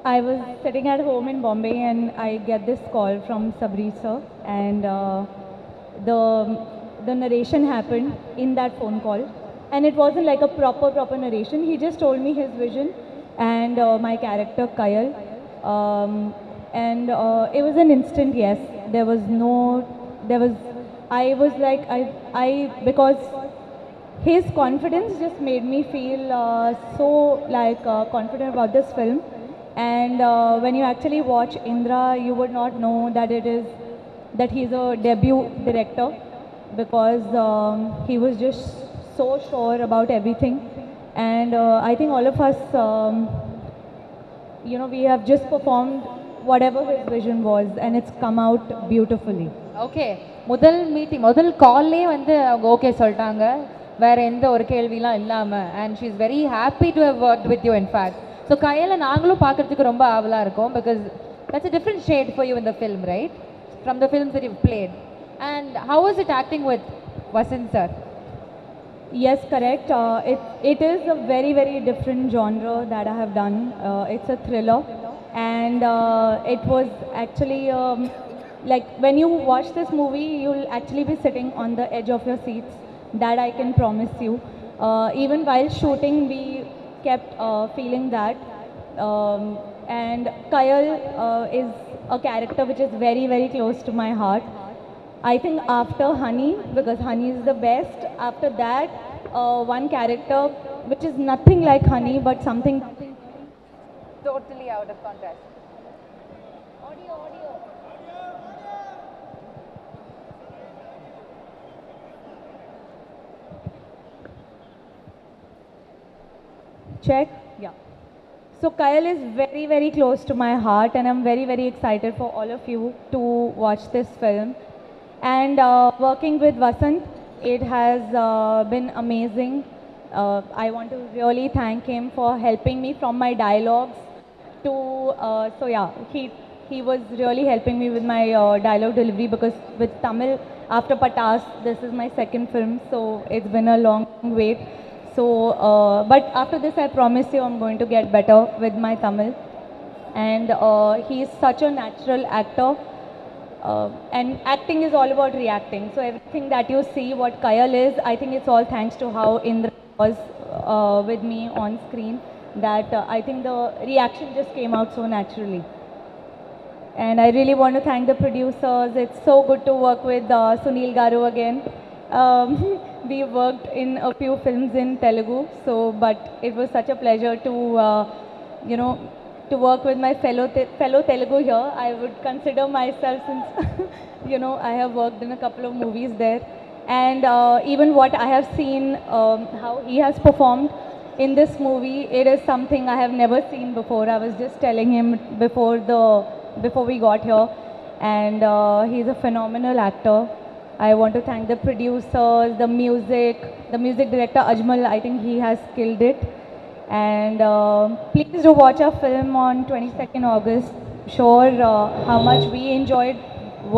I was sitting at home in Bombay and I get this call from Sabri sir, and the the narration happened in that phone call, and it wasn't like a proper narration. He just told me his vision and my character Kayal, and it was an instant yes. There was no, there was, I was like I because his confidence just made me feel so like confident about this film. And when you actually watch Indra, you would not know that it is that he's a debut director, because he was just so sure about everything. And I think all of us, we have just performed whatever his vision was, and it's come out beautifully. Okay, முதல் meeting முதல் கால்லே வந்து அவங்க okay சொல்லிட்டாங்க, வேற எந்த ஒரு கேள்விலாம் இல்லாமல். And she is very happy to have work with you. In fact so கையில் நாங்களும் பார்க்கறதுக்கு ரொம்ப ஆவலாக இருக்கும், because that's a different shade for you in the film, right, from the films that you played. And how is it acting with Vasanth sir? Yes, correct. It is a very different genre that I have done. It's a thriller, and it was actually like when you watch this movie, you'll actually be sitting on the edge of your seats. That I can promise you. Even while shooting, we kept feeling that. And Kayal is a character which is very close to my heart. I think after Honey, because Honey is the best, after that, one character which is nothing like Honey, but something Totally out of contrast. check. Yeah. So Kayal is very close to my heart, and I'm very excited for all of you to watch this film. And working with Vasant, it has been amazing. I want to really thank him for helping me from my dialogues to, so yeah, he was really helping me with my dialogue delivery, because with Tamil, after Patas, this is my second film, so it's been a long wait. So, but after this, I promise you I'm going to get better with my Tamil. And he is such a natural actor. And acting is all about reacting. So everything that you see, what Kayal is, I think it's all thanks to how Indra was with me on screen. That I think the reaction just came out so naturally. And I really want to thank the producers. It's so good to work with Sunil Garu again. We worked in a few films in Telugu, but it was such a pleasure to, to work with my fellow Telugu here. I would consider myself, since, I have worked in a couple of movies there. And even what I have seen, how he has performed in this movie, it is something I have never seen before. I was just telling him before we got here, and he's a phenomenal actor. I want to thank the producers, the music director Ajmal. I think he has killed it. And please do watch our film on 22nd August. Sure, how much we enjoyed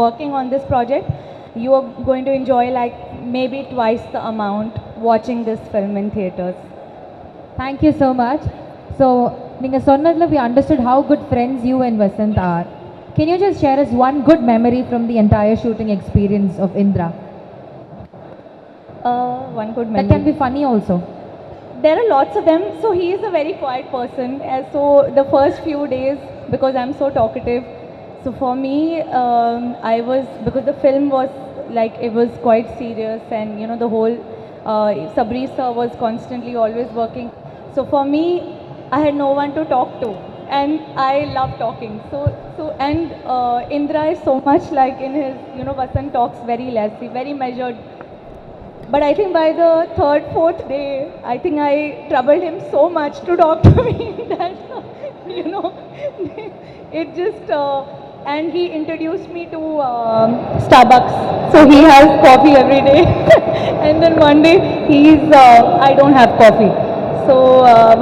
working on this project. You are going to enjoy like maybe twice the amount watching this film in theaters. Thank you so much. So, நீங்கள் சொன்னதில் we understood how good friends you and Vasant are. Can you just share us one good memory from the entire shooting experience of Indra? One good memory. That can be funny also. There are lots of them. So he is a very quiet person. So the first few days, because I'm so talkative, so for me, because the film was like, it was quite serious, and the whole Sabri sir was constantly always working. So for me, I had no one to talk to, and I love talking. And Indra is so much like in his, Vasant talks very less, very measured. But I think by the third, fourth day, I think I troubled him so much to talk to me that, it just, and he introduced me to Starbucks. So he has coffee every day. And then one day, I don't have coffee. So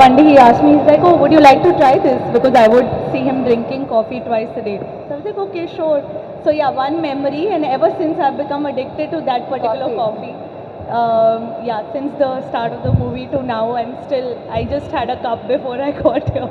one day he asked me, he's like, oh, would you like to try this? Because I would see him drinking coffee twice a day. So I was like, okay, sure. So yeah, one memory, and ever since I've become addicted to that particular coffee. Since the start of the movie to now, and still I just had a cup before I got here.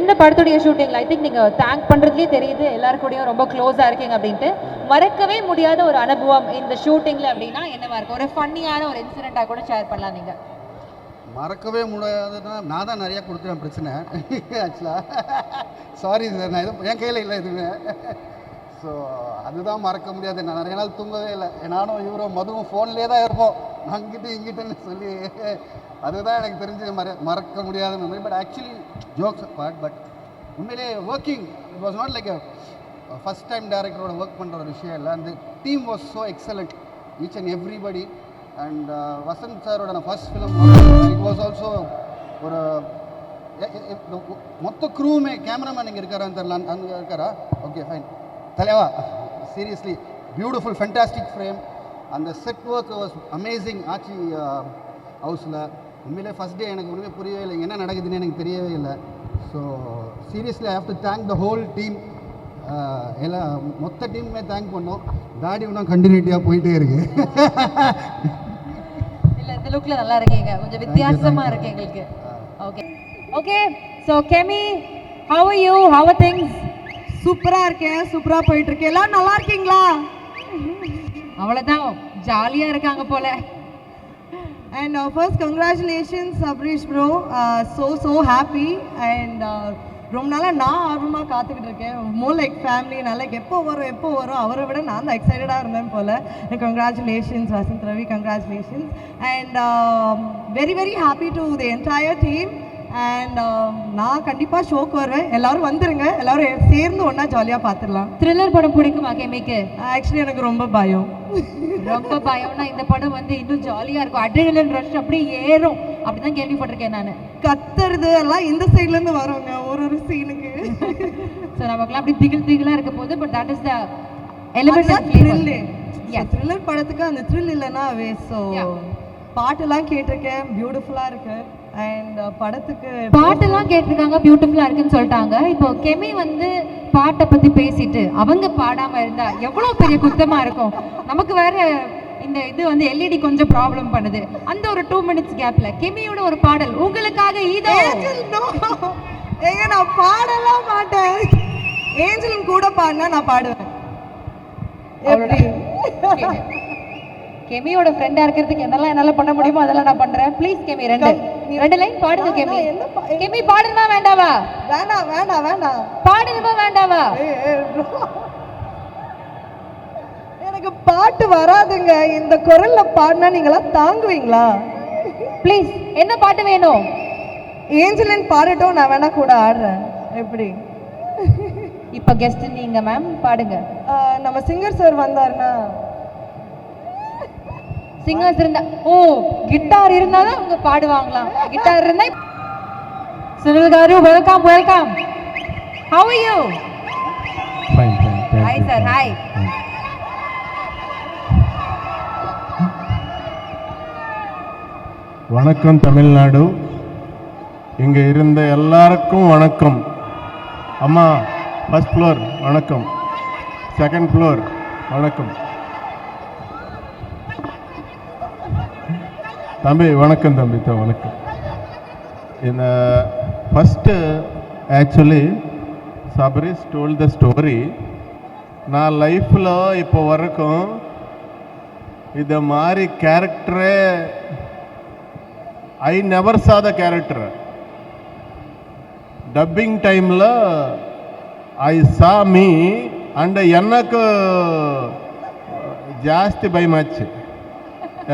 இந்த படத்துடைய ஷூட்டிங்ல I think நீங்கள் thank பண்ணுறதுலேயே தெரியுது எல்லாரு கூடயும் ரொம்ப க்ளோஸாக இருக்கீங்க அப்படின்ட்டு. மறக்கவே முடியாத ஒரு அனுபவம் இந்த ஷூட்டிங்கில் அப்படின்னா என்னவா இருக்கும்? ஒரு ஃபன்னியான ஒரு இன்சிடெண்ட்டாக கூட ஷேர் பண்ணலாம் நீங்கள். மறக்கவே முடியாதுன்னா நான் தான் நிறையா கொடுத்துறேன் பிரச்சனை ஆக்சுவலாக. சாரி சார், நான் எதுவும் என் கையில் இல்லை எதுவுமே. ஸோ அதுதான் மறக்க முடியாது. நான் நிறைய நாள் தூங்கவே இல்லை. நானும் இவரும் மதுவும் ஃபோன்லேயே தான் இருப்போம், அங்கிட்டு இங்கிட்டுன்னு சொல்லி. அதுதான் எனக்கு தெரிஞ்சு மறக்க முடியாதுன்னு. But actually jokes part, but உண்மையிலே working it was not like first time டேரக்டரோட ஒர்க் பண்ணுற ஒரு விஷயம் இல்லை. அந்த team was so excellent, each and everybody. And Vasanth சாரோட நான் first film it was also ஒரு மொத்த க்ரூவுமே. கேமராமேன் இங்கே இருக்காரான்னு தெரியல, அங்கே இருக்காரா? Okay fine. தலைவா, சீரியஸ்லி பியூட்டிஃபுல் ஃபென்டாஸ்டிக் ஃப்ரேம். அந்த செட் ஒர்க் வாஸ் அமேசிங். ஆச்சி ஹவுஸில் உண்மையிலே ஃபஸ்ட் டே எனக்கு ஒன்றுமே புரியவே இல்லை, என்ன நடக்குதுன்னு எனக்கு தெரியவே இல்லை. So seriously I have to thank the whole team. எல்லாம் மொத்த டீமுமே தேங்க் பண்ணோம். தாடி ஒன்றும் கண்டினியூட்டியாக போயிட்டே இருக்கு. இல்லை, இந்த லுக்கில் நல்லா இருக்கீங்க, கொஞ்சம் வித்தியாசமாக இருக்கு எங்களுக்கு. Okay okay. So Kemy, how are you? How are things? சூப்பராக இருக்கேன், சூப்பராக போயிட்டுருக்கு. எல்லாம் நல்லா இருக்கீங்களா? அவ்வளோதான், ஜாலியாக இருக்காங்க போல. And first congratulations Sabarish bro. So happy. And ரொம்ப நாளாக நான் ஆர்வமாக காத்துக்கிட்டு இருக்கேன். More like family. நான் லைக் எப்போ வரும் அவரை விட நான் தான் எக்ஸைட்டடாக இருந்தேன் போல். Congratulations Vasanth Ravi, congratulations. And very very happy to the entire team. And நான் கண்டிப்பாக ஷோக்கு வருவேன், எல்லோரும் வந்துடுங்க, எல்லோரும் சேர்ந்து ஒன்றா ஜாலியாக பார்த்துடலாம். த்ரில்லர் படம் பிடிக்குமா கெமிக்கு? ஆக்சுவலி எனக்கு ரொம்ப பயம். ரொம்ப பயம்னா இந்த படம் வந்து இன்னும் ஜாலியாக இருக்கும், அட்ரினலின் ரஷ் அப்படியே ஏறும் அப்படிதான் கேள்விப்பட்டிருக்கேன் நான். கத்துறது எல்லாம் இந்த சைட்லேருந்து வருவாங்க ஒரு சீனுக்கு. ஸோ நமக்குலாம் அப்படி திகிலாக இருக்க போது. But that is the element of thrill. Thriller படத்துக்கு அந்த த்ரில் இல்லைன்னா வேஸ்ட். ஸோ பாட்டெல்லாம் கேட்டிருக்கேன், பியூட்டிஃபுல்லாக இருக்கு. அண்ட் படத்துக்கு பாட்டெல்லாம் கேட்டிருக்காங்க, பியூட்டிஃபுல்லாக இருக்குன்னு சொல்லிட்டாங்க. இப்போ கெமி வந்து பாட்டை பற்றி பேசிட்டு அவங்க பாடாமல் இருந்தா எவ்வளோ பெரிய குத்தமாக இருக்கும். நமக்கு வேற இந்த இது வந்து எல்இடி கொஞ்சம் ப்ராப்ளம் பண்ணுது. அந்த ஒரு 2 minutes கேப்ல கெமியோட ஒரு பாடல் உங்களுக்காக. இதோ ஏங்க, நான் பாடலாம் மாட்டேன். ஏஞ்சலும் கூட பாடினா நான் பாடுவேன். கெமியோட ஃப்ரெண்டா இருக்கிறதுக்கு என்னெல்லாம் என்னால பண்ண முடியுமோ அதெல்லாம் நான் பண்றேன். ப்ளீஸ் கெமி, ரெண்டு லைன் பாடுங்க கெமி. கெமி பாடணுமா வேண்டாவா? வேண்டாம். பாடணுமா வேண்டாவா? எனக்கு பாட்டு வராதுங்க. இந்த குரல்ல பாடினா நீங்களா தாங்குவீங்களா? ப்ளீஸ், என்ன பாட்டு வேணும்? ஏஞ்சலின் பாடட்டும், நான் வேணா கூட ஆடுறேன். எப்படி? இப்ப கெஸ்ட் நீங்க மேம், பாடுங்க. நம்ம சிங்கர் சார் வந்தாருன்னா, சிங்கர்ஸ் இருந்தா, ஓ கிட்டார் இருந்தாதான் அவங்க பாடுவாங்களாம். கிட்டார் இருந்தா. Sunil car, welcome. How are you? Fine. Hi sir. Hi. வணக்கம் தமிழ்நாடு. இங்கே இருந்த எல்லாருக்கும் வணக்கம். அம்மா ஃபர்ஸ்ட் ஃப்ளோர் வணக்கம், செகண்ட் ஃப்ளோர் வணக்கம். தம்பி வணக்கம். வணக்கம். இந்த first actually Sabareesh told the story. நான் லைஃப்பில் இப்போ வரைக்கும் இது மாதிரி கேரக்டரே ஐ never saw the character. Dubbing டைமில் ஐ சா மீ அண்ட் எனக்கு ஜாஸ்தி பயமாச்சு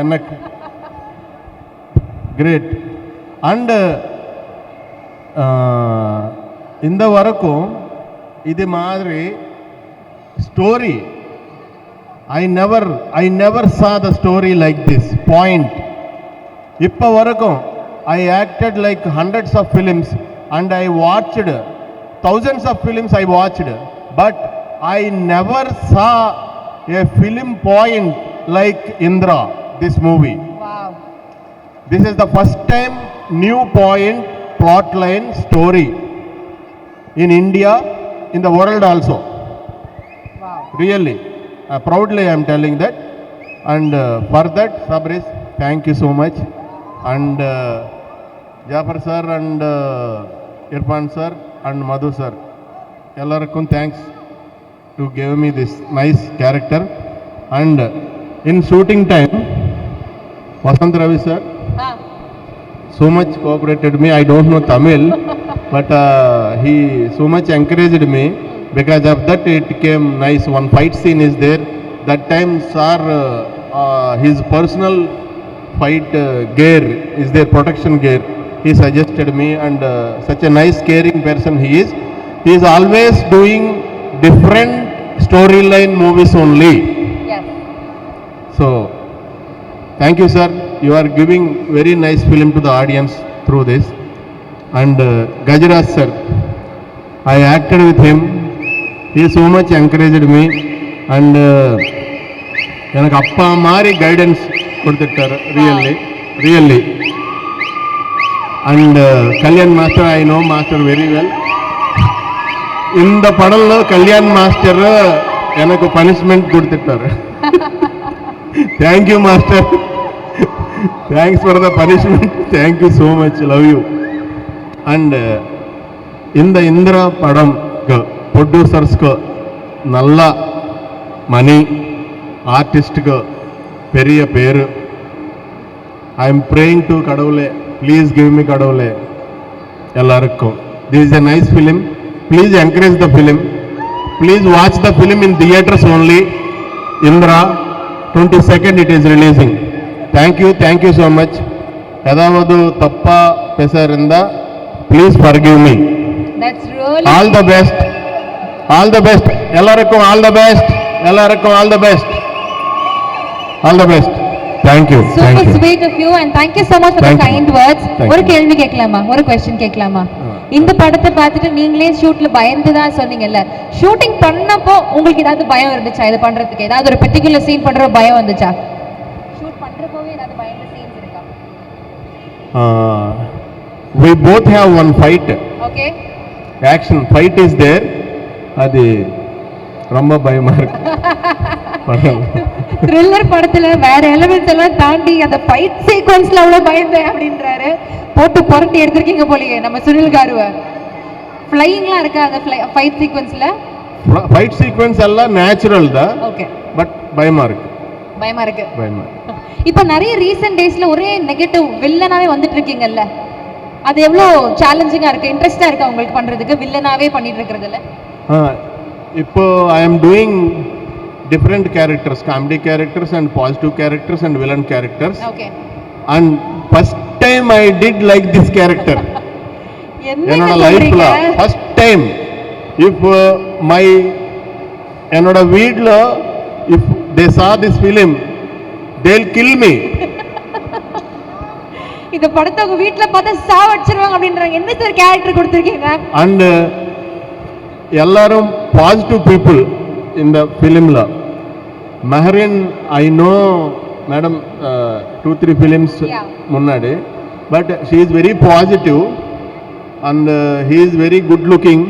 எனக்கு. கிரேட். அண்டு இந்த வரைக்கும் இது மாதிரி story I never saw the story like this point. இப்போ வரைக்கும் I acted like hundreds of films and I watched thousands of films I watched, but I never saw a film point like Indra, this movie. Wow. This is the first time new point, plot line, story in India, in the world also. Wow. Really, proudly I am telling that. And for that, Sabris, thank you so much. And Jafar sir and Irfan sir and Madhu sir. Ellarkum thanks to give me this nice character. And in shooting time, Vasant Ravi sir so much cooperated me. I don't know Tamil, but he so much encouraged me. Because of that, it came nice. One fight scene is there. That time, sir, his personal fight gear is there, protection gear. He suggested me, and such a nice, caring person he is. He is always doing different storyline movies only. Yes. So, thank you, sir. You are giving very nice film to the audience through this. And Gajraj sir, I acted with him. He so much encouraged me. And எனக்கு அப்பா மாதிரி guidance கொடுத்துட்டாரு really and Kalyan master I know master very well இந்த படంలో Kalyan master எனக்கு punishment கொடுத்துட்டாரு thank you master thanks for the punishment thank you so much love you and இந்த இந்திரா படம் ப்ரொடியூசர்ஸ்க்கு நல்ல மணி ஆர்டிஸ்ட்டுக்கு பெரிய பேர் ஐ எம் ப்ரேயிங் டு கடவுளே ப்ளீஸ் கிவ் மீ கடவுளே எல்லாருக்கும் this is a nice film please encourage the film please watch the film in theatres only Indira 22nd it is releasing. Thank you so much. ஏதாவது தப்பா பேச இருந்தா please forgive me. That's really All the best. All the best. எல்லாருக்கும் all the best. எல்லாருக்கும் all the best. All the best. Thank you. super sweet of you and thank you so much for the Thank you. kind words. Thank ஒரு you. கேள்வி கேட்கலாமா? ஒரு question கேட்கலாமா? இந்த படத்தை பார்த்துட்டு நீங்களே ஷூட்ல பயந்து தான் சொன்னீங்கல்ல, ஷூட்டிங் பண்ணப்போ உங்களுக்கு ஏதாவது பயம் இருந்துச்சா? இது பண்றதுக்கு ஏதாவது ஒரு பர்టిక్యులர் சீன் பண்ற பயம் வந்துச்சா? ஷூட் பண்றப்பவே ஏதாவது பயந்த சீன்ஸ் இருக்கா? We both have one fight. Okay. Action fight is there. அது ரொம்ப பயமா இருக்கு. த்ரில்லர் படத்துல வேற எலிமெண்ட்ஸ் எல்லாம் தாண்டி அந்த ஃபைட் சீக்வென்ஸ்ல அவ்வளவு பயந்தேன் அப்படின்றாரு. போட்டு புரட்டி எடுத்திருக்கீங்க போலயே நம்ம சுனில் காருவ. ஃப்ளையிங்லாம் இருக்கா அந்த ஃபைட் சீக்வென்ஸ்ல? ஃபைட் சீக்வென்ஸ் எல்லாம் நேச்சுரல் தான். ஓகே. பட் பயமா இருக்கு. பயமா இருக்கு. பயமா. இப்போ நிறைய ரீசன்ட் டேஸ்ல ஒரே நெகட்டிவ் வில்லனாவே வந்துட்டு இருக்கீங்கல்ல, அது எவ்வளோ சேலஞ்சிங்கா இருக்கு, இன்ட்ரெஸ்டா இருக்கா உங்களுக்கு பண்றதுக்கு வில்லனாவே பண்ணிட்டு இருக்கிறதுல? இப்போ I am doing different characters, comedy characters and positive characters and villain characters. Okay. And first time I did like this character. என்னோட லைஃப்ல first time. If my என்னோட வீட்ல if they saw this film they'll kill me. இந்த படத்தை உங்க வீட்ல பார்த்தா சாவடிச்சிருவாங்க அப்படின்றாங்க. என்ன சார் கேரக்டர் கொடுத்திருக்கீங்க? And எல்லாரும் positive people in the filmல. Maharin, I know madam 2-3 films முன்னாடி, but she is very positive and he is very good looking.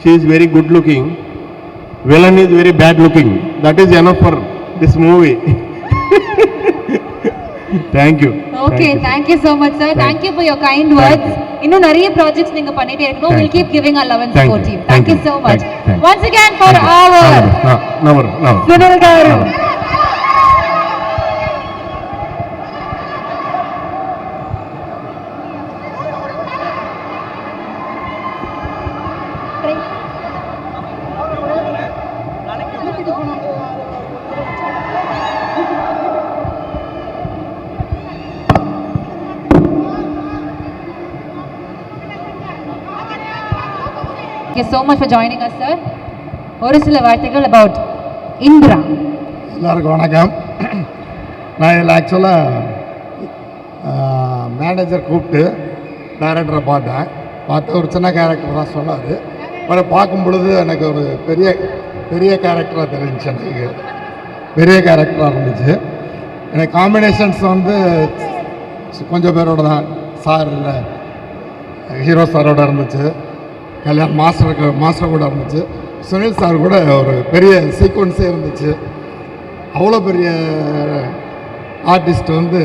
She is very good looking. Villain is very bad looking. That is enough for this movie. Thank you. Okay, thank you so much sir. Thank you for your kind words. இன்னும் நிறைய projects நீங்க பண்ணிட்டே இருக்கணும். We'll keep giving our love and support to you. Thank you so much. Once again for our Sunil Garu. Thank you so much for joining us, sir. ஒரு சில வார்த்தைகள் about Indira. எல்லாருக்கும் வணக்கம். நான் இதில் ஆக்சுவலாக மேனேஜர் கூப்பிட்டு டைரக்டரை பார்த்து ஒரு சின்ன கேரக்டர் தான் சொன்னார். பட் பார்க்கும் பொழுது எனக்கு ஒரு பெரிய கேரக்டராக தெரிஞ்சிச்சு. எனக்கு பெரிய கேரக்டராக இருந்துச்சு. எனக்கு காம்பினேஷன்ஸ் வந்து கொஞ்சம் பேரோட தான், சார் இல்லை ஹீரோ சாரோட இருந்துச்சு, கல்யாண் மாஸ்டர் கூட இருந்துச்சு, சுனில் சார் கூட ஒரு பெரிய சீக்வன்ஸே இருந்துச்சு. அவ்வளோ பெரிய ஆர்டிஸ்ட் வந்து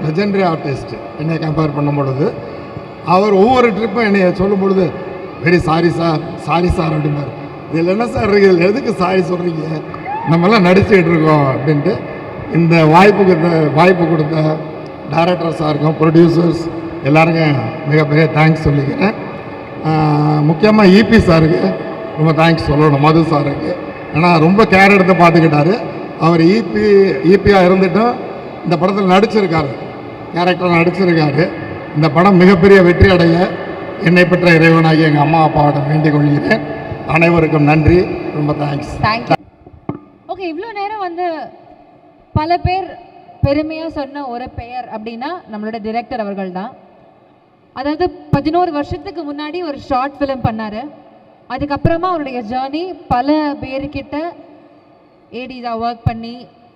லெஜெண்டரி ஆர்டிஸ்ட் என்னை கம்பேர் பண்ணும் பொழுது அவர் ஒவ்வொரு ட்ரிப்பும் என்னை சொல்லும் பொழுது வெரி சாரி சார் அப்படின்னாரு. இதில் என்ன சார் இருக்குது, இதில் எதுக்கு சாரி சொல்கிறீங்க, நம்மெல்லாம் நடிச்சுக்கிட்டு இருக்கோம் அப்படின்ட்டு. இந்த வாய்ப்பு கொடுத்த டைரக்டர் சாருக்கும் ப்ரொடியூசர்ஸ் எல்லாருக்கும் மிகப்பெரிய தேங்க்ஸ் சொல்லிக்கிறேன். முக்கியமாக இபி சாருக்கு ரொம்ப தேங்க்ஸ் சொல்லணும், மது சாருக்கு. ஏன்னா ரொம்ப கேர் எடுத்து பார்த்துக்கிட்டாரு. அவர் இபியாக இருந்துட்டும் இந்த படத்தில் நடிச்சிருக்காரு, கேரக்டர் நடிச்சிருக்காரு. இந்த படம் மிகப்பெரிய வெற்றி அடைய என்னை பெற்ற இறைவனாகி எங்கள் அம்மா அப்பாவிடம் வேண்டிக் கொள்கிறேன். அனைவருக்கும் நன்றி, ரொம்ப தேங்க்ஸ். தேங்க்யூ. ஓகே, இவ்வளோ நேரம் வந்து பல பேர் பெருமையாக சொன்ன ஒரு பெயர் அப்படின்னா நம்மளோட டிரெக்டர் அவர்கள் தான். அதாவது 11 வருஷத்துக்கு முன்னாடி ஒரு ஷார்ட் ஃபிலிம் பண்ணார். அதுக்கப்புறமா அவருடைய ஜேர்னி பல பேர்கிட்ட ஏடிஸாக ஒர்க் பண்ணி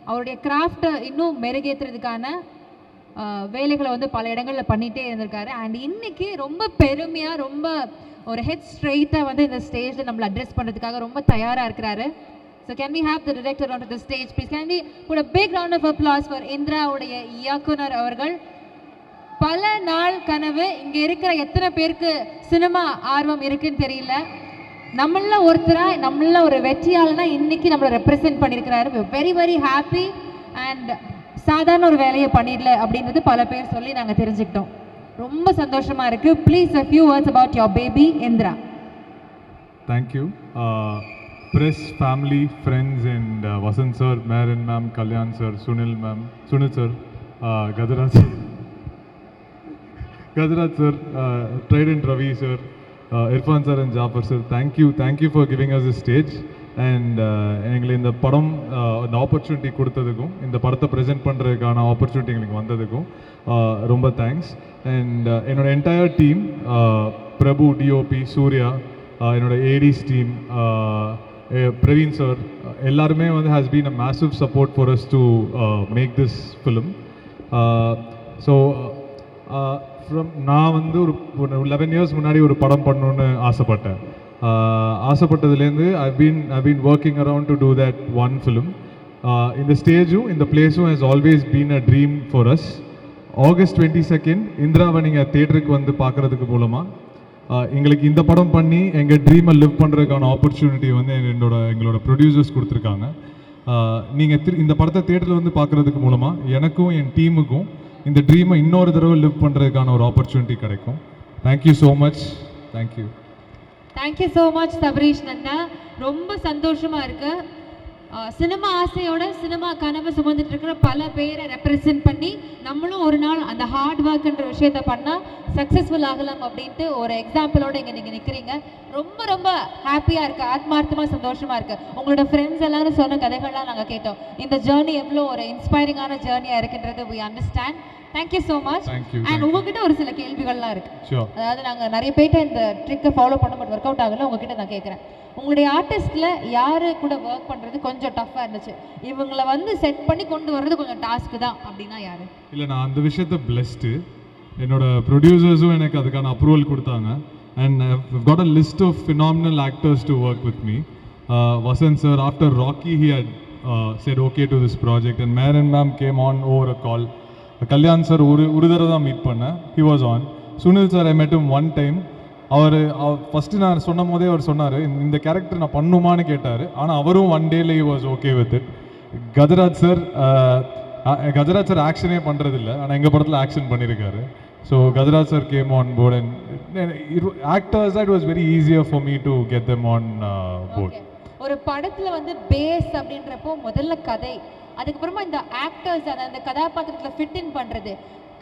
அவருடைய கிராஃப்டை இன்னும் மெருகேற்றுறதுக்கான வேலைகளை வந்து பல இடங்களில் பண்ணிகிட்டே இருந்திருக்காரு. அண்ட் இன்னைக்கு ரொம்ப பெருமையாக ரொம்ப ஒரு ஹெட் ஸ்ட்ரெயிட்டாக வந்து இந்த ஸ்டேஜில் நம்மளை அட்ரெஸ் பண்ணுறதுக்காக ரொம்ப தயாராக இருக்கிறாரு. So can we have the director on to the stage please? Can we put a big round of applause for இந்திராவுடைய இயக்குனர் அவர்கள். பல நாள் கனவு. இங்கே இருக்கிற எத்தனை பேருக்கு சினிமா ஆர்வம் இருக்குன்னு தெரியல. நம்மள ஒருத்தராக நம்மள ஒரு வெற்றியாளனா இன்னைக்கு நம்மளை ரெப்ரசென்ட் பண்ணியிருக்கிறாரு. Very very happy. அண்ட் சாதாரண ஒரு வேலையை பண்ணிடல அப்படின்றது பல பேர் சொல்லி நாங்கள் தெரிஞ்சுக்கிட்டோம். ரொம்ப சந்தோஷமாக இருக்குது. Please a few words about your baby Indira. Thank you. Press, family, friends and Vasant sir, Marin ma'am, Kalyan sir, Sunil sir, Gajaraj sir, Trident Ravi sir, Irfan sir and Jafar sir, thank you for giving us a stage. And எங்களுக்கு இந்த படம் இந்த opportunity கொடுத்ததுக்கும் இந்த படத்தை present பண்ணுறதுக்கான opportunity எங்களுக்கு வந்ததுக்கும் ரொம்ப தேங்க்ஸ். அண்ட் என்னோட entire team, Prabhu, DOP, Surya, என்னோட ஏடிஸ் டீம், பிரவீன் சார், எல்லாருமே வந்து has been a massive support for us to make this film. So நான் வந்து ஒரு 11 years முன்னாடி ஒரு படம் பண்ணணுன்னு ஆசைப்பட்டேன். ஆசைப்பட்டதுலேருந்து I've been working around to do that one film. இந்த ஸ்டேஜும் இந்த பிளேஸும் has always been a dream for us. August 22nd இந்திராவை நீங்கள் தேட்டருக்கு வந்து பார்க்குறதுக்கு மூலமாக எங்களுக்கு இந்த படம் பண்ணி எங்கள் ட்ரீமை லிவ் பண்ணுறதுக்கான ஆப்பர்ச்சுனிட்டி வந்து எங்களோட ப்ரொடியூசர்ஸ் கொடுத்துருக்காங்க. நீங்கள் இந்த படத்தை தேட்டரில் வந்து பார்க்குறதுக்கு மூலமாக எனக்கும் என் டீமுக்கும் இந்த ட்ரீமை இன்னொரு தடவை லிவ் பண்ணுறதுக்கான ஒரு ஆப்பர்ச்சுனிட்டி கிடைக்கும். Thank you so much. Thank you. Thank you so much Sabareesh Nanda. ரொம்ப சந்தோஷமாக இருக்குது. சினிமா ஆசையோட சினிமா கனவை சுமந்துட்டு இருக்கிற பல பேரை ரெப்ரசென்ட் பண்ணி நம்மளும் ஒரு நாள் அந்த ஹார்ட் ஒர்க்ன்ற விஷயத்த பண்ணால் சக்ஸஸ்ஃபுல் ஆகலாம் அப்படின்ட்டு ஒரு எக்ஸாம்பிளோட இங்கே நீங்கள் நிற்கிறீங்க. ரொம்ப ரொம்ப ஹாப்பியாக இருக்குது, ஆத்மார்த்தமாக சந்தோஷமாக இருக்குது. உங்களோட ஃப்ரெண்ட்ஸ் எல்லாரும் சொன்ன கதைகள்லாம் நாங்கள் கேட்டோம். இந்த ஜேர்னி எவ்வளோ ஒரு இன்ஸ்பைரிங்கான ஜேர்னியாக இருக்குன்றது we understand. Thank you so much. And உங்ககிட்ட ஒரு சில கேள்விகள்லாம் இருக்குது. அதாவது நாங்கள் நிறைய பேர்ட்ட இந்த ட்ரிக்கை ஃபாலோ பண்ண பட் ஒர்க் அவுட் ஆகலை. உங்ககிட்ட நான் கேட்குறேன், உங்களுடைய ஆர்டிஸ்டில் யார் கூட ஒர்க் பண்ணுறது கொஞ்சம் டஃப்பாக இருந்துச்சு, இவங்களை வந்து செட் பண்ணி கொண்டு வர்றது கொஞ்சம் டாஸ்க்கு தான் அப்படின்னா யார்? இல்லை, நான் அந்த விஷயத்தை பிளெஸ்டு. என்னோட ப்ரொடியூசர்ஸும் எனக்கு அதுக்கான அப்ரூவல் கொடுத்தாங்க. And I've got a list of phenomenal actors to work with me. Vasant sir, after Rocky, he had said okay to this project, and Marin ma'am came on over a call. Kalyan sir ஒரு தடவை தான் meet பண்ணேன், he was on. Sunil sir, I met him one time. Our first நான் சொன்ன போதே அவர் சொன்னார் இந்த character நான் பண்ணுமான்னு கேட்டார். ஆனால் அவரும் ஒன் டேல he was okay with it. Gajaraj sir ஆக்ஷனே பண்ணுறதில்ல, ஆனால் எங்கள் படத்தில் ஆக்ஷன் பண்ணியிருக்காரு. So Gajaraj sir came on board and actors it was very easier for me to get them on board. ஒரு படத்தில் வந்து பேஸ் அப்படின்றப்போ முதல்ல கதை, அதுக்கப்புறமா இந்த ஆக்டர்ஸ் அந்த கதாபாத்திரத்தில் ஃபிட் இன் பண்ணுறது,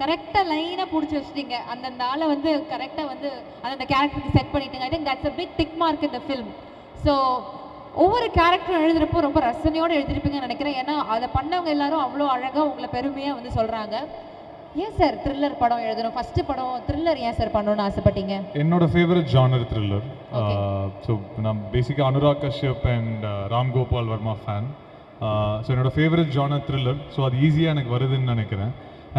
கரெக்டாக லைனாக பிடிச்சி வச்சுட்டீங்க. அந்தந்த ஆளை வந்து கரெக்டாக வந்து அந்த கேரக்டருக்கு செட் பண்ணிட்டீங்க. I think that's a big tick mark இந்த ஃபில்ம். ஸோ ஒவ்வொரு கேரக்டரும் எழுதுகிறப்போ ரொம்ப ரசனையோடு எழுதிருப்பீங்கன்னு நினைக்கிறேன். ஏன்னா அதை பண்ணவங்க எல்லாரும் அவ்வளோ அழகாக உங்களை பெருமையாக வந்து சொல்கிறாங்க. ஏன் சார் த்ரில்லர் படம் எழுதணும், ஃபஸ்ட்டு படம் த்ரில்லர் ஏன் சார் பண்ணணும்னு ஆசைப்பட்டீங்க? என்னோட ஃபேவரட் ஜானர் த்ரில்லர். ஸோ நான் பேசிக்காக Anurag Kashyap and Ram Gopal Varma fan. So என்னோட ஃபேவரட் ஜானர் த்ரில்லர். ஸோ அது ஈஸியாக எனக்கு வருதுன்னு நினைக்கிறேன்.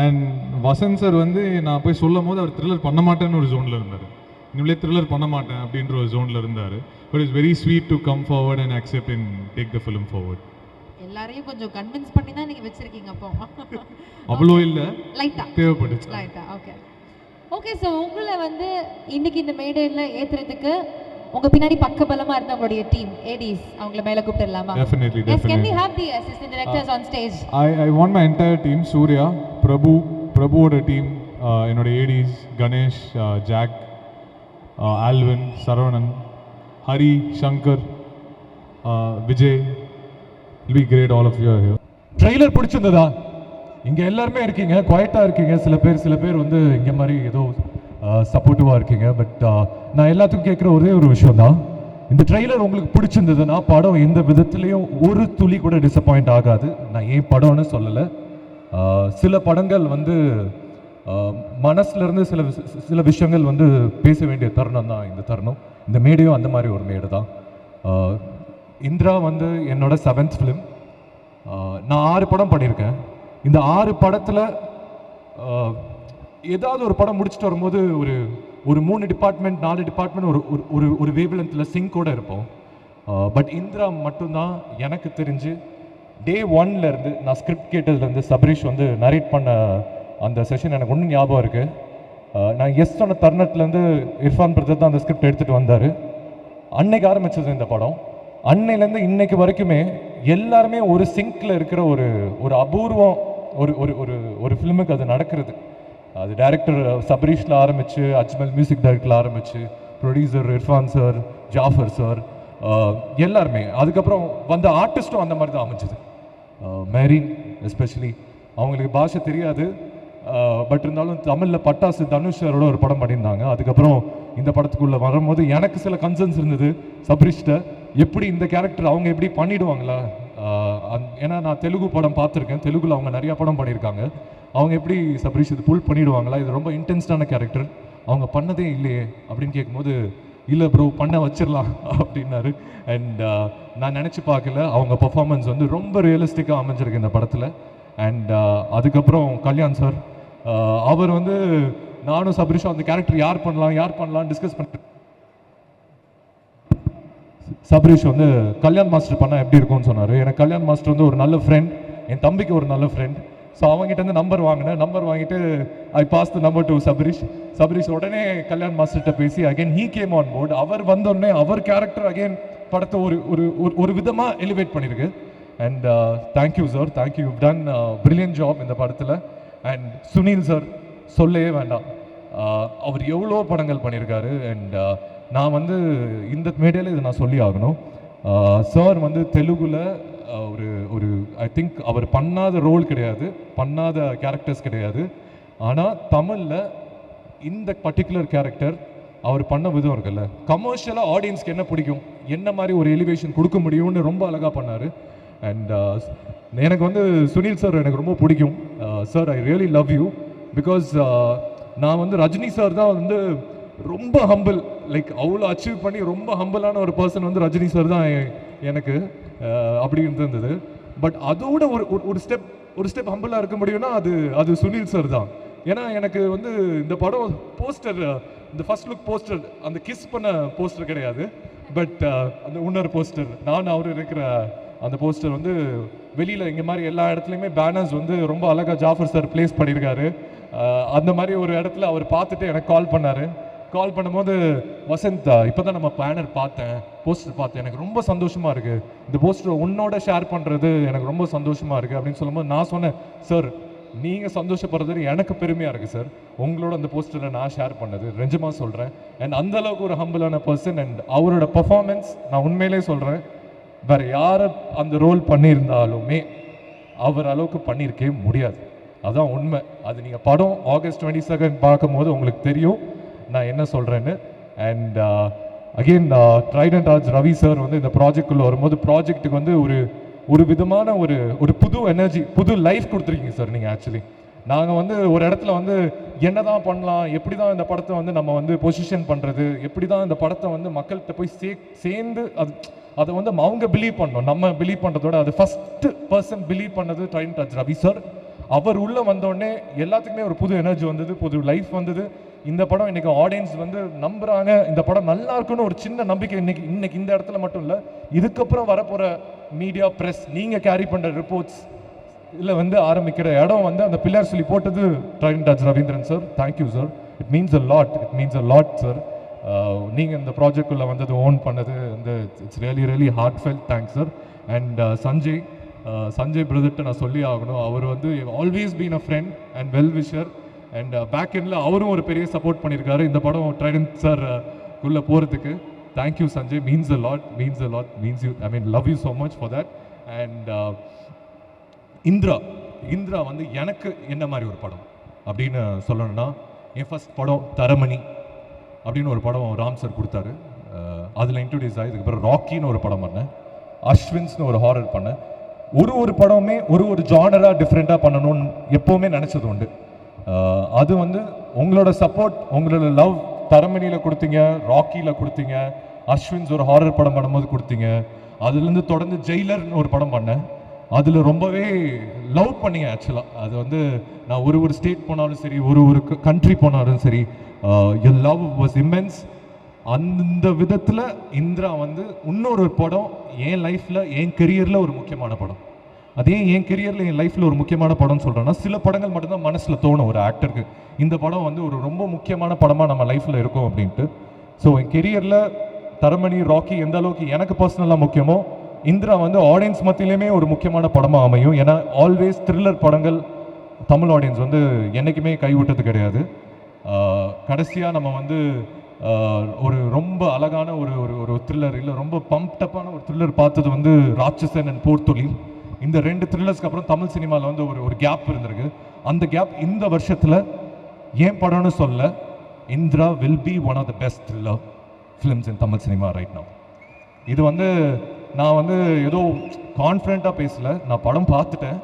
அண்ட் வசந்த் சார் வந்து நான் போய் சொல்லும் போது அவர் த்ரில்லர் பண்ண மாட்டேன்னு ஒரு ஜோனில் இருந்தார். இனிமேலே த்ரில்லர் பண்ண மாட்டேன் அப்படின்ற ஒரு ஜோனில் இருந்தார். But it's very sweet to come forward and accept and take the film forward. எல்லாரையும் கொஞ்சம் கன்வின்ஸ் பண்ணி தான் நீங்கள் வச்சுருக்கீங்க. அப்போ அவ்வளோ இல்லை, லைட்டாக தேவைப்பட்டுச்சு. லைட்டாக ஓகே. ஓகே, ஸோ உங்களை வந்து இன்னைக்கு இந்த மேடையில் ஏற்றுறதுக்கு உங்க பின்னாடி பக்கபலமா இருந்த உங்களுடைய டீம் ஏடிஸ் அவங்கள மேல கூப்பிடலாமா? Definitely, Yes, can definitely. we have the assistant directors on stage? I want my entire team, Surya, Prabhuவோட டீம், என்னோட ADs Ganesh, Jack, Alvin, Saravanan, Hari, Shankar, Vijay. It'll be great, all of you are here. Trailer பிடிச்சிருந்ததா? இங்கே எல்லாருமே இருக்கீங்க, குவாய்ட்டாக இருக்கீங்க. சில பேர் வந்து இங்கே மாதிரி ஏதோ சப்போர்ட்டிவாக இருக்கீங்க. பட் நான் எல்லாத்துக்கும் கேட்குற ஒரே ஒரு விஷயம் தான், இந்த ட்ரெய்லர் உங்களுக்கு பிடிச்சிருந்ததுன்னா படம் எந்த விதத்துலேயும் ஒரு துளி கூட டிசப்பாயிண்ட் ஆகாது. நான் ஏன் படம்னு சொல்லலை, சில படங்கள் வந்து மனசுலேருந்து சில விஷயங்கள் வந்து பேச வேண்டிய தருணம் தான் இந்த தருணம். இந்த மேடையும் அந்த மாதிரி ஒரு மேடை தான். இந்திரா வந்து என்னோட 7th ஃபிலிம். நான் 6 படம் பண்ணியிருக்கேன். இந்த 6 படத்தில் ஏதாவது ஒரு படம் முடிச்சுட்டு வரும்போது ஒரு 3 டிபார்ட்மெண்ட் 4 டிபார்ட்மெண்ட் ஒரு வேவ்லென்த்தில் சிங்கோட இருப்போம். பட் இந்திரா மட்டும்தான் எனக்கு தெரிஞ்சு டே 1லேருந்து நான் ஸ்கிரிப்ட் கேட்டதுலேருந்து சபரீஷ் வந்து நரேட் பண்ண அந்த செஷன் எனக்கு ஒன்றும் ஞாபகம் இருக்குது. நான் எஸ் சொன்ன தருணத்துலேருந்து இர்ஃபான் பிரதர் தான் அந்த ஸ்கிரிப்ட் எடுத்துகிட்டு வந்தார். அன்னைக்கு ஆரம்பித்தது இந்த படம். அன்னையிலேருந்து இன்னைக்கு வரைக்குமே எல்லாருமே ஒரு சிங்கில் இருக்கிற ஒரு அபூர்வம் ஒரு ஃபிலிமுக்கு அது நடக்கிறது. அது டைரக்டர் சபரீஷில் ஆரம்பித்து, அஜ்மல் மியூசிக் டைரக்டரில் ஆரம்பித்து, producer Irfan sir, Jafar sir, எல்லாருமே. அதுக்கப்புறம் வந்த ஆர்டிஸ்ட்டும் அந்த மாதிரி தான் அமைஞ்சுது. மேரின் எஸ்பெஷலி, அவங்களுக்கு பாஷை தெரியாது, பட் இருந்தாலும் தமிழில் பட்டாசு தனுஷ் சாரோட ஒரு படம் பண்ணியிருந்தாங்க. அதுக்கப்புறம் இந்த படத்துக்குள்ளே வரும்போது எனக்கு சில கன்சர்ன்ஸ் இருந்தது சபரீஷ்ட, எப்படி இந்த கேரக்டர் அவங்க எப்படி பண்ணிடுவாங்களா? ஏன்னா நான் தெலுங்கு படம் பார்த்துருக்கேன், தெலுங்குல அவங்க நிறையா படம் பண்ணியிருக்காங்க. அவங்க எப்படி சபரீஷ் இது புல் பண்ணிடுவாங்களா? இது ரொம்ப இன்டென்ஸ்டான கேரக்டர், அவங்க பண்ணதே இல்லையே அப்படின்னு கேட்கும்போது, இல்லை ப்ரோ பண்ண வச்சிடலாம் அப்படின்னாரு. அண்ட் நான் நினச்சி பார்க்கல, அவங்க பர்ஃபார்மன்ஸ் வந்து ரொம்ப ரியலிஸ்டிக்காக அமைஞ்சிருக்கு இந்த படத்தில். அண்ட் அதுக்கப்புறம் கல்யாண் சார், அவர் வந்து நானும் சபரீஷும் அந்த கேரக்டர் யார் பண்ணலாம் டிஸ்கஸ் பண்ணிட்டு, சபரீஷ் வந்து கல்யாண் மாஸ்டர் பண்ணால் எப்படி இருக்கும்னு சொன்னார். எனக்கு கல்யாண் மாஸ்டர் வந்து ஒரு நல்ல ஃப்ரெண்ட், என் தம்பிக்கு ஒரு நல்ல ஃப்ரெண்ட். ஸோ அவங்ககிட்ட வந்து நம்பர் வாங்கிட்டு I pass the number to Sabarish உடனே கல்யாண் மாஸ்டர்கிட்ட பேசி again he came on board. அவர் வந்தோடனே அவர் கேரக்டர் அகைன் படத்தை ஒரு விதமாக எலிவேட் பண்ணியிருக்கு. And thank you sir, thank you, you done brilliant job இந்த படத்தில். அண்ட் சுனில் சார் சொல்லவே வேண்டாம், அவர் எவ்வளோ படங்கள் பண்ணியிருக்காரு. அண்ட் நான் வந்து இந்த மேடையில் இதை நான் சொல்லி ஆகணும். சார் வந்து தெலுங்குல ஒரு ஐ திங்க் அவர் பண்ணாத ரோல் கிடையாது, பண்ணாத கேரக்டர்ஸ் கிடையாது. ஆனால் தமிழில் இந்த பர்டிகுலர் கேரக்டர் அவர் பண்ண விதம் இருக்குல்ல, கமர்ஷியலாக ஆடியன்ஸ்க்கு என்ன பிடிக்கும், என்ன மாதிரி ஒரு எலிவேஷன் கொடுக்க முடியும்னு ரொம்ப அழகாக பண்ணார். அண்ட் எனக்கு வந்து சுனில் சார் எனக்கு ரொம்ப பிடிக்கும். Sir I really love you, because நான் வந்து ரஜினி சார் தான் வந்து ரொம்ப ஹம்பிள், லைக் அவ்வளோ அச்சீவ் பண்ணி ரொம்ப ஹம்பிளான ஒரு பர்சன் வந்து ரஜினி சார் தான் எனக்கு அப்படி இருந்தது. பட் அதோட ஒரு ஸ்டெப் ஹம்பிளாக இருக்க முடியும்னா அது சுனில் சார் தான். ஏன்னா எனக்கு வந்து இந்த படம் போஸ்டர், இந்த ஃபர்ஸ்ட் லுக் போஸ்டர், அந்த கிஸ் பண்ண போஸ்டர் கிடையாது, பட் அந்த இன்னொரு போஸ்டர், நான் அவர் இருக்கிற அந்த போஸ்டர் வந்து வெளியில் இங்கே மாதிரி எல்லா இடத்துலையுமே பேனர்ஸ் வந்து ரொம்ப அழகாக ஜாஃபர் சார் பிளேஸ் பண்ணியிருக்காரு. அந்த மாதிரி ஒரு இடத்துல அவர் பார்த்துட்டு எனக்கு கால் பண்ணும்போது, வசந்த் இப்போ தான் நம்ம பேனர் பார்த்தேன், போஸ்டர் பார்த்தேன், எனக்கு ரொம்ப சந்தோஷமாக இருக்குது, இந்த போஸ்டர் உன்னோட ஷேர் பண்ணுறது எனக்கு ரொம்ப சந்தோஷமாக இருக்குது அப்படின்னு சொல்லும்போது நான் சொன்னேன், சார் நீங்கள் சந்தோஷப்படுறது எனக்கு பெருமையாக இருக்குது சார், உங்களோட அந்த போஸ்டரில் நான் ஷேர் பண்ணது நிஜமாக சொல்கிறேன். அண்ட் அந்தளவுக்கு ஒரு ஹம்பிளான பர்சன். அண்ட் அவரோட பர்ஃபார்மன்ஸ் நான் உண்மையிலே சொல்கிறேன், வேறு யாரை அந்த ரோல் பண்ணியிருந்தாலுமே அவர் அளவுக்கு பண்ணியிருக்கவே முடியாது. அதுதான் உண்மை. அது நீங்கள் படம் ஆகஸ்ட் 22 பார்க்கும்போது உங்களுக்கு தெரியும் நான் என்ன சொல்கிறேன்னு. And again Trident arts Ravi sir வந்து இந்த ப்ராஜெக்டுக்குள்ளே வரும்போது ப்ராஜெக்ட்டுக்கு வந்து ஒரு விதமான ஒரு புது எனர்ஜி, புது லைஃப் கொடுத்துருக்கீங்க சார் நீங்கள். ஆக்சுவலி நாங்கள் வந்து ஒரு இடத்துல வந்து என்ன தான் பண்ணலாம், எப்படி தான் இந்த படத்தை வந்து நம்ம வந்து பொசிஷன் பண்ணுறது, எப்படி தான் இந்த படத்தை வந்து மக்கள்கிட்ட போய் சேர்ந்து அதை வந்து அவங்க பிலீவ் பண்ணணும், நம்ம பிலீவ் பண்ணுறதோட அது ஃபஸ்ட்டு பர்சன் பிலீவ் பண்ணது ட்ரைடன்ட் ஆர்ட்ஸ் ரவி சார். அவர் உள்ளே வந்தோடனே எல்லாத்துக்குமே ஒரு புது எனர்ஜி வந்தது, புது லைஃப் வந்தது. இந்த படம் இன்னைக்கு ஆடியன்ஸ் வந்து நம்புறாங்க, இந்த படம் நல்லா இருக்குன்னு ஒரு சின்ன நம்பிக்கை இன்னைக்கு இந்த இடத்துல மட்டும் இல்லை, இதுக்கப்புறம் வரப்போகிற மீடியா ப்ரெஸ் நீங்கள் கேரி பண்ணுற ரிப்போர்ட்ஸ் இதில் வந்து ஆரம்பிக்கிற இடம் வந்து அந்த பில்லர் சொல்லி போட்டது Trident Arts Ravindran sir. Thank you sir. It means a lot sir. நீங்கள் இந்த ப்ராஜெக்டுக்குள்ளே வந்தது ஓன் பண்ணது வந்து it's really heartfelt thanks sir. And Sanjay பிரதர்கிட்ட நான் சொல்லி ஆகணும், அவர் வந்து always been a friend and well wisher. And back எண்டில் அவரும் ஒரு பெரிய சப்போர்ட் பண்ணியிருக்காரு இந்த படம் ட்ரைடன்ட் சார் உள்ளே போகிறதுக்கு. Thank you Sanjay, means a lot, means you, I mean love you so much for that. And Indira வந்து எனக்கு என்ன மாதிரி ஒரு படம் அப்படின்னு சொல்லணும்னா, என் ஃபர்ஸ்ட் படம் தரமணி அப்படின்னு ஒரு படம் ராம் சார் கொடுத்தாரு. அதில் இன்ட்ரடியூஸ் ஆகி இதுக்கப்புறம் ராக்கின்னு ஒரு படம் பண்ணேன், அஸ்வின்ஸ்னு ஒரு ஹாரர் பண்ணேன். ஒரு படமே ஒரு ஜானராக டிஃப்ரெண்ட்டாக பண்ணணும்னு எப்போவுமே நினச்சது உண்டு. அது வந்து உங்களோட சப்போர்ட், உங்களோட லவ் தரமணியில் கொடுத்தீங்க, ராக்கியில் கொடுத்தீங்க, அஸ்வின்ஸ் ஒரு ஹாரர் படம் பண்ணும்போது கொடுத்தீங்க. அதுலேருந்து தொடர்ந்து ஜெயிலர்னு ஒரு படம் பண்ணேன், அதில் ரொம்பவே லவ் பண்ணிங்க. ஆக்சுவலாக அது வந்து நான் ஒரு ஸ்டேட் போனாலும் சரி, ஒரு கண்ட்ரி போனாலும் சரி, your love was immense. அந்த விதத்தில் இந்திரா வந்து இன்னொரு படம் என் லைஃப்பில், என் கெரியரில் ஒரு முக்கியமான படம். அதே என் கெரியரில் என் லைஃப்பில் ஒரு முக்கியமான படம்னு சொல்கிறேன்னா, சில படங்கள் மட்டும்தான் மனசில் தோணும் ஒரு ஆக்டருக்கு, இந்த படம் வந்து ஒரு ரொம்ப முக்கியமான படமாக நம்ம லைஃப்பில் இருக்கும் அப்படின்ட்டு. ஸோ என் கெரியரில் தரமணி, ராக்கி எந்த அளவுக்கு எனக்கு பர்சனலாக முக்கியமோ, இந்திரா வந்து ஆடியன்ஸ் மத்தியிலுமே ஒரு முக்கியமான படமாக அமையும். ஏன்னா ஆல்வேஸ் த்ரில்லர் படங்கள் தமிழ் ஆடியன்ஸ் வந்து என்றைக்குமே கைவிட்டது கிடையாது. கடைசியாக நம்ம வந்து ஒரு ரொம்ப அழகான ஒரு த்ரில்லர், இல்லை ரொம்ப பம்ப்டப்பான ஒரு த்ரில்லர் பார்த்தது வந்து ராட்சசன் அண்ட் போர்த்தொழில். இந்த 2 த்ரில்லர்ஸ்க்கு அப்புறம் தமிழ் சினிமாவில் வந்து ஒரு கேப் இருந்திருக்கு. அந்த கேப் இந்த வருஷத்தில் ஏன் படம்னு சொல்ல, Indira will be one of the best thriller films in Tamil cinema right now. இது வந்து நான் வந்து ஏதோ கான்ஃபிடென்ட்டாக பேசலை, நான் படம் பார்த்துட்டேன்.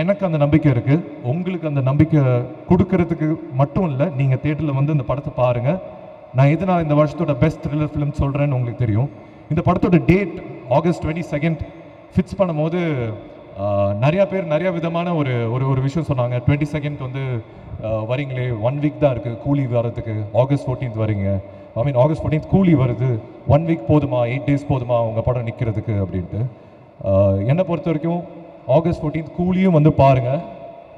எனக்கு அந்த நம்பிக்கை இருக்குது, உங்களுக்கு அந்த நம்பிக்கை கொடுக்கறதுக்கு மட்டும் இல்லை, நீங்கள் தேட்டரில் வந்து இந்த படத்தை பாருங்கள். நான் எதனால் இந்த வருஷத்தோட பெஸ்ட் த்ரில்லர் ஃபிலிம் சொல்கிறேன்னு உங்களுக்கு தெரியும். இந்த படத்தோட டேட் August 22 ஃபிக்ஸ் பண்ணும்போது நிறையா பேர் நிறையா விதமான ஒரு விஷயம் சொன்னாங்க. 22 வந்து வரீங்களே, 1 வீக் தான் இருக்குது கூலி வரதுக்கு, August 14 வரீங்க, ஐ மீன் August 14 கூலி வருது, 1 வீக் போதுமா, 8 days போதுமா உங்கள் படம் நிற்கிறதுக்கு அப்படின்ட்டு. என்னை பொறுத்த வரைக்கும் August 14 கூலியும் வந்து பாருங்கள்.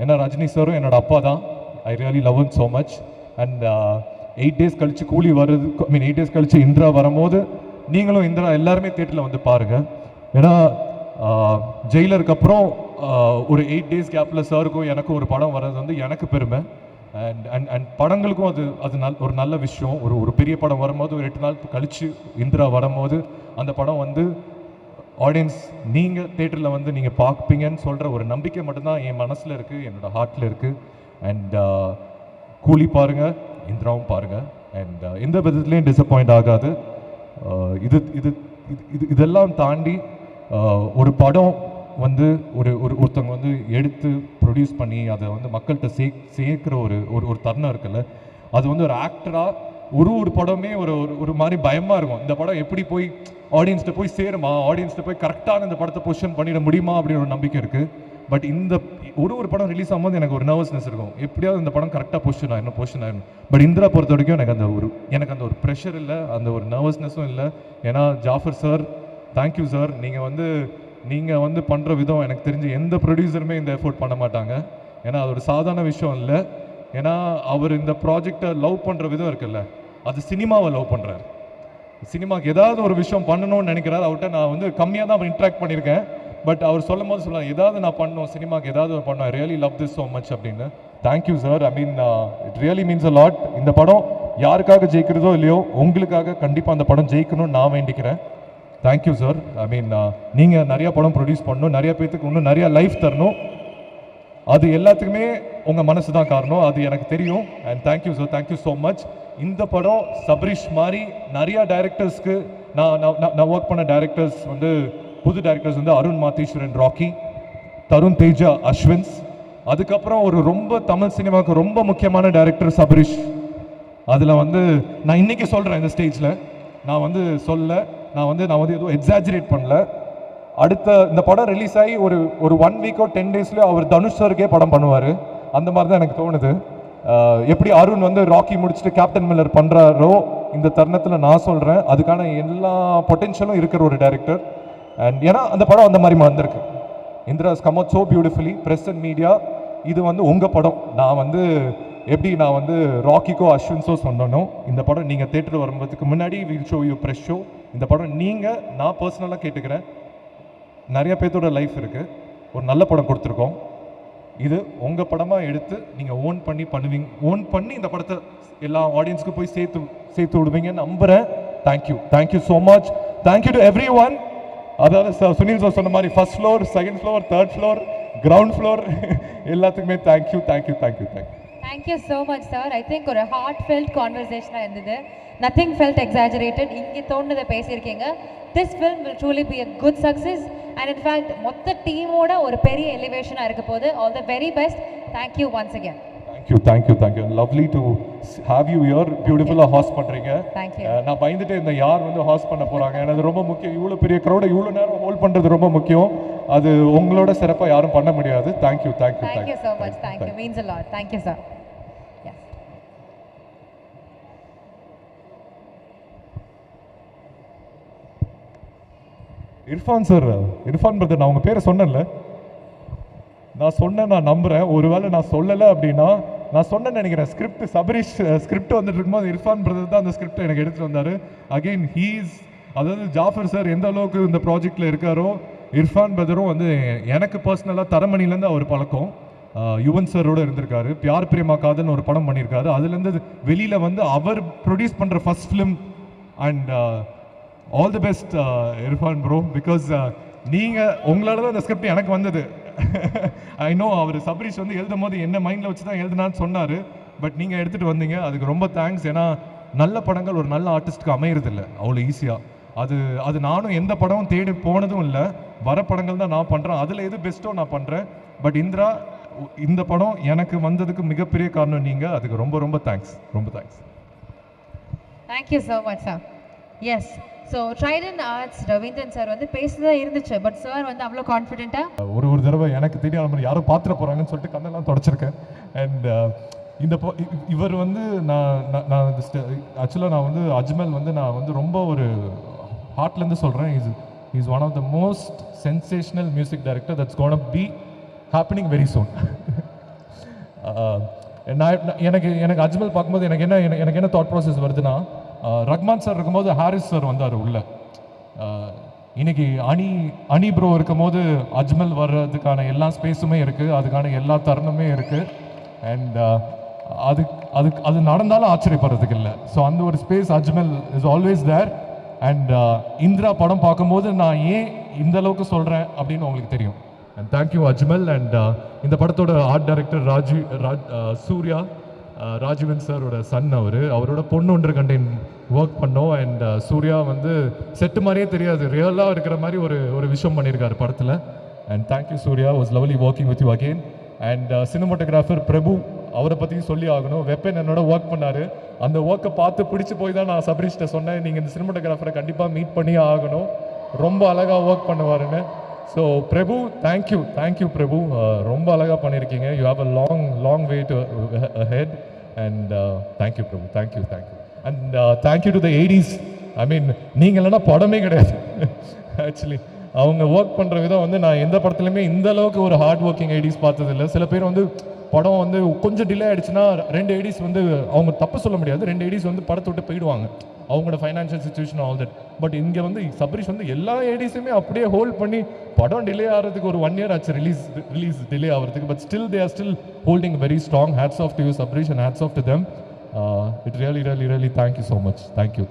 ஏன்னா ரஜினி சாரும் என்னோட அப்பா தான், ஐ really love him so much. And 8 days கழிச்சு கூலி வருது, ஐ மீன் 8 days கழிச்சு இந்திரா வரும்போது நீங்களும் இந்திரா எல்லாருமே தேட்டரில் வந்து பாருங்கள். ஏன்னா ஜெயிலருக்கு அப்புறம் ஒரு 8 days கேப்பில் சாருக்கும் எனக்கும் ஒரு படம் வர்றது வந்து எனக்கு பெருமை. அண்ட் படங்களுக்கும் அது ஒரு நல்ல விஷயம். ஒரு பெரிய படம் வரும்போது ஒரு 8 நாள் கழித்து இந்திரா வரும்போது அந்த படம் வந்து ஆடியன்ஸ் நீங்கள் தேட்டரில் வந்து நீங்கள் பார்ப்பீங்கன்னு சொல்கிற ஒரு நம்பிக்கை மட்டும்தான் என் மனசில் இருக்குது, என்னோடய ஹார்ட்டில் இருக்குது. அண்ட் கூலி பாருங்கள், இந்திராவும் பாருங்கள். அண்ட் எந்த விதத்துலேயும் டிசப்பாயிண்ட் ஆகாது. இதெல்லாம் தாண்டி ஒரு படம் வந்து ஒருத்தவங்க வந்து எடுத்து ப்ரொடியூஸ் பண்ணி அதை வந்து மக்கள்கிட்ட சேர்க்குற ஒரு தருணம் இருக்குல்ல, அது வந்து ஒரு ஆக்டராக ஒரு படமே ஒரு மாதிரி பயமாக இருக்கும். இந்த படம் எப்படி போய் ஆடியன்ஸ்கிட்ட போய் சேருமா, ஆடியன்ஸ்கிட்ட போய் கரெக்டான இந்த படத்தை பொசிஷன் பண்ணிட முடியுமா அப்படின்னு ஒரு நம்பிக்கை இருக்குது. பட் இந்த ஒரு படம் ரிலீஸ் ஆகும்போது எனக்கு ஒரு நர்வஸ்னஸ் இருக்கும், எப்படியாவது இந்த படம் கரெக்டாக பொசிஷன் ஆயிடணும். பட் இந்திரா பொறுத்த வரைக்கும் எனக்கு அந்த ஒரு ப்ரெஷர் இல்லை, அந்த ஒரு நர்வஸ்னஸும் இல்லை. ஏன்னா ஜாஃபர் சார், தேங்க்யூ சார், நீங்கள் வந்து பண்ணுற விதம் எனக்கு தெரிஞ்சு எந்த ப்ரொடியூசருமே இந்த எஃபோர்ட் பண்ண மாட்டாங்க. ஏன்னா அது ஒரு சாதாரண விஷயம் இல்லை. ஏன்னா அவர் இந்த ப்ராஜெக்டை லவ் பண்ணுற விதம் இருக்குல்ல, அது சினிமாவை லவ் பண்ணுறாரு. சினிமாவுக்கு ஏதாவது ஒரு விஷயம் பண்ணணும்னு நினைக்கிறாரு. அவர்கிட்ட நான் வந்து கம்மியாக தான் இன்ட்ராக்ட் பண்ணியிருக்கேன். பட் அவர் சொல்லும் போது சொல்லலாம், ஏதாவது நான் பண்ணணும், சினிமாவுக்கு ஏதாவது பண்ணணும், I really love this so much அப்படின்னு. Thank you sir. I mean it really means a lot. இந்த படம் யாருக்காக ஜெயிக்கிறதோ இல்லையோ, உங்களுக்காக கண்டிப்பாக அந்த படம் ஜெயிக்கணும்னு நான் வேண்டிக்கிறேன். Thank you sir. ஐ மீன் நீங்கள் நிறையா படம் ப்ரொடியூஸ் பண்ணணும், நிறையா பேர்த்துக்கு இன்னும் நிறையா லைஃப் தரணும். அது எல்லாத்துக்குமே உங்கள் மனசு தான் காரணம், அது எனக்கு தெரியும். And thank you sir, thank you so much. இந்த படம் சபரிஷ் மாதிரி நிறையா டைரக்டர்ஸ்க்கு நான் ஒர்க் பண்ண டைரக்டர்ஸ் வந்து புது டைரக்டர்ஸ் வந்து அருண் மாத்தீஸ்வரன் ராக்கி, தருண் தேஜா அஸ்வின்ஸ், அதுக்கப்புறம் ரொம்ப தமிழ் சினிமாவுக்கு ரொம்ப முக்கியமான டைரக்டர் சபரிஷ். அதில் வந்து நான் இன்றைக்கி சொல்கிறேன் இந்த ஸ்டேஜில், நான் வந்து எதுவும் எக்ஸாஜரேட் பண்ணல. அடுத்த இந்த படம் ரிலீஸ் ஆகி ஒரு 1 வீக்கோ 10 டேஸ்லேயோ அவர் தனுஷ் சாருக்கே படம் பண்ணுவார். அந்த மாதிரி தான் எனக்கு தோணுது. எப்படி அருண் வந்து ராக்கி முடிச்சுட்டு கேப்டன் மில்லர் பண்ணுறாரோ, இந்த தருணத்தில் நான் சொல்கிறேன் அதுக்கான எல்லா பொட்டென்ஷியலும் இருக்கிற ஒரு டைரக்டர். அண்ட் ஏன்னா அந்த படம் அந்த மாதிரி வந்திருக்கு. இந்திராஸ் come out so beautifully. Press and media, இது வந்து உங்கள் படம். நான் வந்து எப்படி நான் வந்து ராக்கிக்கோ அஸ்வின்ஸோ சொன்னனோ இந்த படம் நீங்கள் தேட்டர் வரும்போதுக்கு முன்னாடி will show you fresh show. இந்த படம் நீங்கள், நான் பர்சனலாக கேட்டுக்கிறேன், நிறைய பேர்த்தோட லைஃப் இருக்குது, ஒரு நல்ல படம் கொடுத்துருக்கோம். இது உங்கள் படமாக எடுத்து நீங்கள் ஓன் பண்ணி பண்ணுவீங்க, ஓன் பண்ணி இந்த படத்தை எல்லா ஆடியன்ஸ்க்கு போய் சேர்த்து விடுவீங்கன்னு நம்புகிறேன். Thank you so much. Thank you to everyone. அதாவது சுனில் சார் சொன்ன மாதிரி first floor, second floor, third floor, ground floor எல்லாத்துக்குமே thank you. Thank you so much sir. I think ஒரு ஹார்ட் ஃபெல்ட் கான்வர்சேஷனாக இருந்தது. Nothing felt exaggerated. இங்கே தோணுதை பேசியிருக்கீங்க. This film will truly be a good success and in fact மொத்த டீமோட ஒரு பெரிய எலிவேஷனாக இருக்க போது. All the very best. Thank you once again. Thank you. Lovely to have you here. பியூட்டிஃபுல்லாக ஹாஸ்ட் பண்ணுறீங்க. தேங்க்யூ. நான் பயந்துட்டு இந்த யார் வந்து ஹாஸ்ட் பண்ண போகிறாங்க, எனக்கு ரொம்ப முக்கியம். இவ்வளோ பெரிய க்ரௌடை இவ்வளோ நேரம் ஹோல்ட் பண்ணுறது ரொம்ப முக்கியம். அது உங்களோட சிறப்பாக யாரும் பண்ண முடியாது. Thank you so much. Thank you. Means a lot. Thank you sir. Irfan brother, நான் உங்கள் பேரை சொன்னேன்ல, நான் நம்புகிறேன். ஒருவேளை நான் சொல்லலை அப்படின்னா நான் சொன்னேன்னு நினைக்கிறேன். சபரீஷ் ஸ்கிரிப்ட் வந்துட்டு இருக்கும்போது இர்ஃபான் பிரதர் தான் அந்த ஸ்கிரிப்டை எனக்கு எடுத்துகிட்டு வந்தார். அகெயின் அதாவது ஜாஃபர் சார் எந்த அளவுக்கு இந்த ப்ராஜெக்டில் இருக்காரோ, இர்ஃபான் பிரதரும் வந்து எனக்கு பர்சனலாக தரமணிலேருந்து அவர் பழக்கம். யுவன் சாரோடு இருந்திருக்காரு. பியார் பிரேமா காதல்னு ஒரு படம் பண்ணியிருக்காரு. அதுலேருந்து வெளியில் வந்து அவர் ப்ரொடியூஸ் பண்ணுற first film. And all the best Irfan bro, because நீங்கள் உங்களால தான் இந்த ஸ்கிரிப்ட் எனக்கு வந்தது. ஐ நோ அவர் சபரீஷ் வந்து எழுதும் போது என்ன மைண்டில் வச்சு தான் எழுதுனான்னு சொன்னார். பட் நீங்கள் எடுத்துகிட்டு வந்தீங்க, அதுக்கு ரொம்ப தேங்க்ஸ். ஏன்னா நல்ல படங்கள் ஒரு நல்ல ஆர்டிஸ்ட்டுக்கு அமையறதில்லை அவ்வளோ ஈஸியாக. அது நானும் எந்த படமும் தேடி போனதும் இல்லை. வர படங்கள் தான் நான் பண்ணுறேன். அதில் எது பெஸ்ட்டோ நான் பண்ணுறேன். பட் இந்திரா, இந்த படம் எனக்கு வந்ததுக்கு மிகப்பெரிய காரணம் நீங்கள். அதுக்கு ரொம்ப thanks. Thank you so much sir. Yes, so Trident Arts Ravindran sir வந்து பேசுறதா இருந்துச்சு. பட் சார் வந்து அவ்வளோ கான்ஃபிடென்ட்டாக ஒரு தடவை எனக்கு தெரியாத மாதிரி யாரும் பார்த்துட போகிறாங்கன்னு சொல்லிட்டு கண்ணெல்லாம் தொடச்சிருக்கேன். அண்ட் இவர் வந்து நான் ஆக்சுவலாக நான் வந்து அஜ்மல் வந்து நான் வந்து ரொம்ப ஒரு ஹார்ட்லேருந்து சொல்கிறேன். Is one of the most sensational music director that's gonna be happening very soon. எனக்கு அஜ்மல் பார்க்கும்போது எனக்கு என்ன தாட் ப்ராசஸ் வருதுன்னா, ரஹ்மான் சார் இருக்கும்போது ஹாரிஸ் சார் வந்தார் உள்ள. இன்னைக்கு அனி ப்ரோ இருக்கும்போது அஜ்மல் வர்றதுக்கான எல்லா ஸ்பேஸுமே இருக்குது, அதுக்கான எல்லா தருணமே இருக்குது. அண்ட் அது நடந்தாலும் ஆச்சரியப்படுறதுக்கு இல்லை. ஸோ அந்த ஒரு space Ajmal is always there. And Indira படம் பார்க்கும்போது நான் ஏன் இந்த அளவுக்கு சொல்கிறேன் அப்படின்னு உங்களுக்கு தெரியும். And thank you Ajmal. அண்ட் இந்த படத்தோட ஆர்ட் டைரக்டர் சூர்யா, ராஜீவன் சாரோட சன். அவரோட பொண்ணு ஒன்று கண்டேன் ஒர்க் பண்ணோம். அண்ட் சூர்யா வந்து செட்டு மாதிரியே தெரியாது, ரியலாக இருக்கிற மாதிரி ஒரு விஷயம் பண்ணியிருக்காரு படத்தில். And thank you Surya, was lovely working with you again. And cinematographer Prabhu, அவரை பற்றியும் சொல்லி ஆகணும். வெப்பன் என்னோட ஒர்க் பண்ணார். அந்த ஒர்க்கை பார்த்து பிடிச்சி போய் தான் நான் சபரீஷ்ட சொன்னேன், நீங்கள் இந்த சினிமாட்டோகிராஃபரை கண்டிப்பாக மீட் பண்ணி ஆகணும், ரொம்ப அழகாக ஒர்க் பண்ணுவாருன்னு. ஸோ பிரபு, தேங்க்யூ பிரபு, ரொம்ப அழகாக பண்ணியிருக்கீங்க. You have a long way to head. And thank you Prabhu, thank you. And thank you to the 80s. ஐ மீன், நீங்கள் இல்லைன்னா படமே கிடையாது. ஆக்சுவலி அவங்க ஒர்க் பண்ணுற விதம் வந்து நான் எந்த படத்துலையுமே இந்த அளவுக்கு ஒரு ஹார்ட் ஒர்க்கிங் 80s பார்த்ததில்லை. சில பேர் வந்து படம் வந்து கொஞ்சம் டிலே ஆகிடுச்சுன்னா 2 80s வந்து அவங்க தப்பு சொல்ல முடியாது, 2 80s வந்து படத்தை விட்டு போயிடுவாங்க, அவங்களோட financial situation all that. But இங்கே வந்து சபரீஷ் வந்து எல்லா 80s-யுமே அப்படியே ஹோல்ட் பண்ணி படம் டிலே ஆகிறதுக்கு ஒரு 1 year ஆச்சு ரிலீஸ் டிலே ஆகிறதுக்கு. But still they are still holding very strong. Hats off to you Sabareesh, and hats off to them. It really thank you so much. Thank you.